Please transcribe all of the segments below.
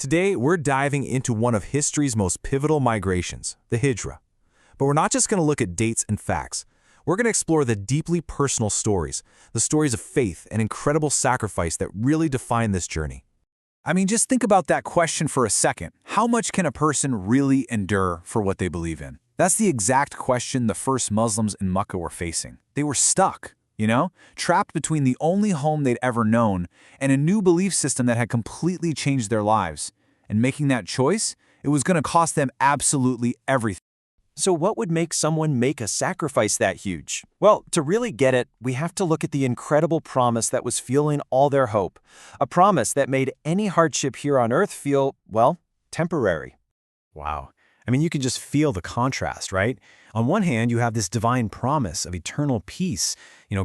Today, we're diving into one of history's most pivotal migrations, the Hijrah. But we're not just going to look at dates and facts. We're going to explore the deeply personal stories, the stories of faith and incredible sacrifice that really define this journey. I mean, just think about that question for a second. How much can a person really endure for what they believe in? That's the exact question the first Muslims in Mecca were facing. They were stuck, trapped between the only home they'd ever known and a new belief system that had completely changed their lives. And making that choice, it was going to cost them absolutely everything. So what would make someone make a sacrifice that huge? Well, to really get it, we have to look at the incredible promise that was fueling all their hope. A promise that made any hardship here on earth feel, well, temporary. Wow. I mean, you can just feel the contrast, right? On one hand, you have this divine promise of eternal peace,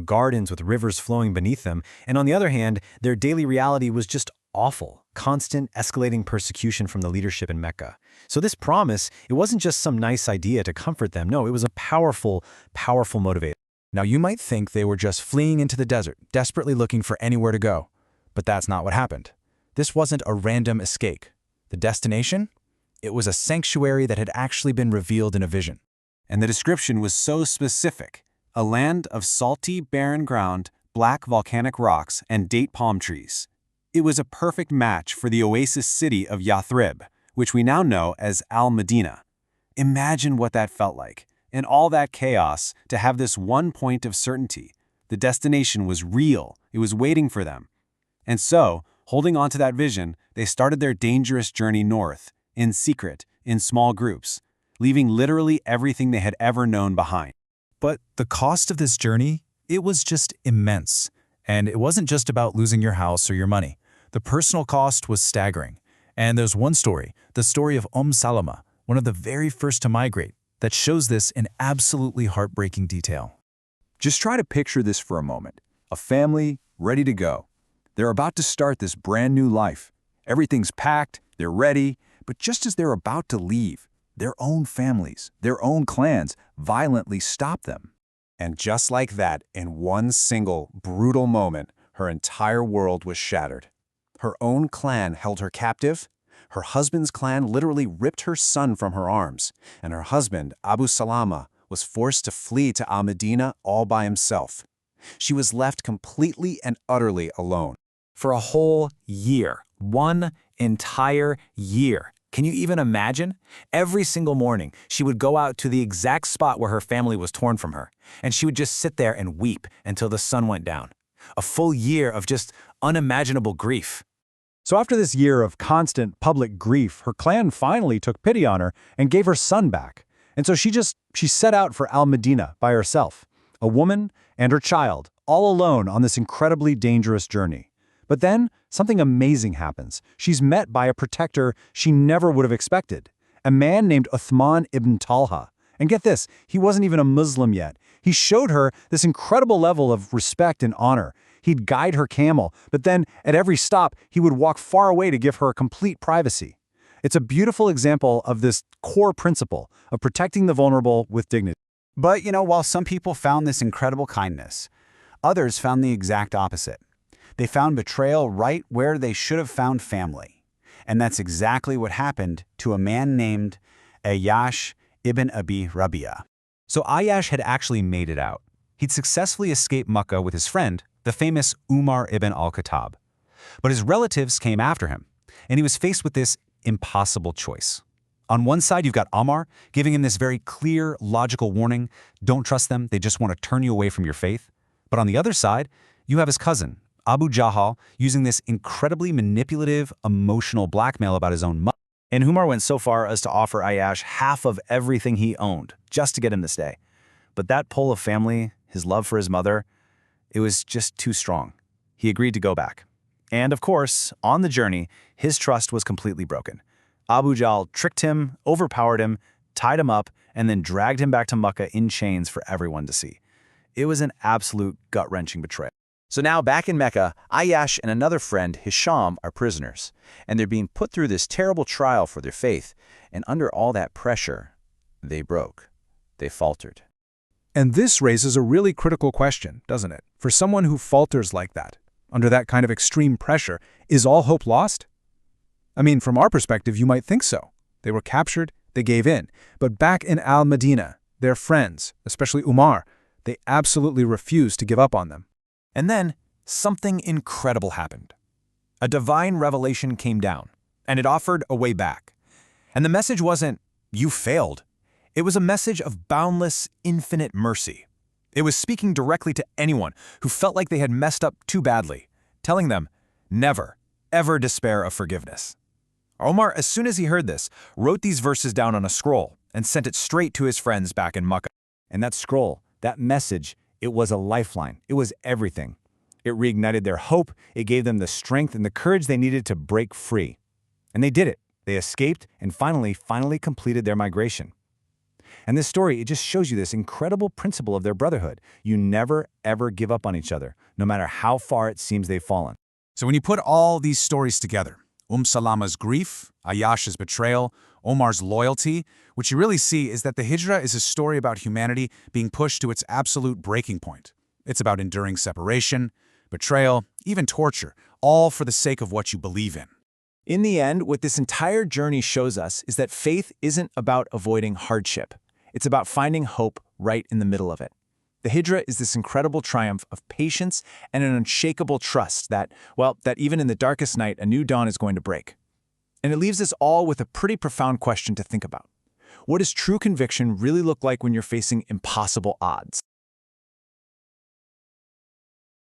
gardens with rivers flowing beneath them. And on the other hand, their daily reality was just awful, constant escalating persecution from the leadership in Mecca. So this promise, it wasn't just some nice idea to comfort them. No, it was a powerful, powerful motivator. Now, you might think they were just fleeing into the desert, desperately looking for anywhere to go. But that's not what happened. This wasn't a random escape. The destination? It was a sanctuary that had actually been revealed in a vision. And the description was so specific. A land of salty, barren ground, black volcanic rocks, and date palm trees. It was a perfect match for the oasis city of Yathrib, which we now know as Al-Madeenah. Imagine what that felt like. In all that chaos, to have this one point of certainty. The destination was real. It was waiting for them. And so, holding on to that vision, they started their dangerous journey north, in secret, in small groups, leaving literally everything they had ever known behind. But the cost of this journey, it was just immense. And it wasn't just about losing your house or your money. The personal cost was staggering. And there's one story, the story of Salama, one of the very first to migrate, that shows this in absolutely heartbreaking detail. Just try to picture this for a moment. A family ready to go. They're about to start this brand new life. Everything's packed, they're ready, but just as they're about to leave, their own families, their own clans violently stop them. And just like that, in one single, brutal moment, her entire world was shattered. Her own clan held her captive, her husband's clan literally ripped her son from her arms, and her husband, Abu Salama, was forced to flee to Al-Madeenah all by himself. She was left completely and utterly alone. For a whole year. One entire year. Can you even imagine? Every single morning, she would go out to the exact spot where her family was torn from her, and she would just sit there and weep until the sun went down. A full year of just unimaginable grief. So after this year of constant public grief, her clan finally took pity on her and gave her son back. And so she set out for Al-Madeenah by herself, a woman and her child, all alone on this incredibly dangerous journey. But then, something amazing happens. She's met by a protector she never would have expected, a man named Uthman ibn Talha. And get this, he wasn't even a Muslim yet. He showed her this incredible level of respect and honor. He'd guide her camel, but then at every stop, he would walk far away to give her complete privacy. It's a beautiful example of this core principle of protecting the vulnerable with dignity. But, while some people found this incredible kindness, others found the exact opposite. They found betrayal right where they should have found family. And that's exactly what happened to a man named Ayyash ibn Abi Rabia. So Ayyash had actually made it out. He'd successfully escaped Mecca with his friend, the famous Umar ibn al-Khattab. But his relatives came after him, and he was faced with this impossible choice. On one side, you've got Omar giving him this very clear, logical warning, don't trust them, they just want to turn you away from your faith. But on the other side, you have his cousin, Abu Jahl, using this incredibly manipulative, emotional blackmail about his own mother. And Umar went so far as to offer Ayyash half of everything he owned, just to get him to stay. But that pull of family, his love for his mother, it was just too strong. He agreed to go back. And of course, on the journey, his trust was completely broken. Abu Jahl tricked him, overpowered him, tied him up, and then dragged him back to Mecca in chains for everyone to see. It was an absolute gut-wrenching betrayal. So now back in Mecca, Ayyash and another friend, Hisham, are prisoners, and they're being put through this terrible trial for their faith. And under all that pressure, they broke. They faltered. And this raises a really critical question, doesn't it? For someone who falters like that, under that kind of extreme pressure, is all hope lost? I mean, from our perspective, you might think so. They were captured, they gave in. But back in Al-Madeenah, their friends, especially Umar, they absolutely refused to give up on them. And then, something incredible happened. A divine revelation came down, and it offered a way back. And the message wasn't, "You failed." It was a message of boundless, infinite mercy. It was speaking directly to anyone who felt like they had messed up too badly, telling them, never, ever despair of forgiveness. Omar, as soon as he heard this, wrote these verses down on a scroll and sent it straight to his friends back in Makkah. And that scroll, that message, it was a lifeline. It was everything. It reignited their hope. It gave them the strength and the courage they needed to break free. And they did it. They escaped and finally completed their migration. And this story, it just shows you this incredible principle of their brotherhood. You never, ever give up on each other, no matter how far it seems they've fallen. So when you put all these stories together, Salama's grief, Ayyash's betrayal, Omar's loyalty, what you really see is that the Hijrah is a story about humanity being pushed to its absolute breaking point. It's about enduring separation, betrayal, even torture, all for the sake of what you believe in. In the end, what this entire journey shows us is that faith isn't about avoiding hardship. It's about finding hope right in the middle of it. The Hijrah is this incredible triumph of patience and an unshakable trust that, well, that even in the darkest night, a new dawn is going to break. And it leaves us all with a pretty profound question to think about. What does true conviction really look like when you're facing impossible odds?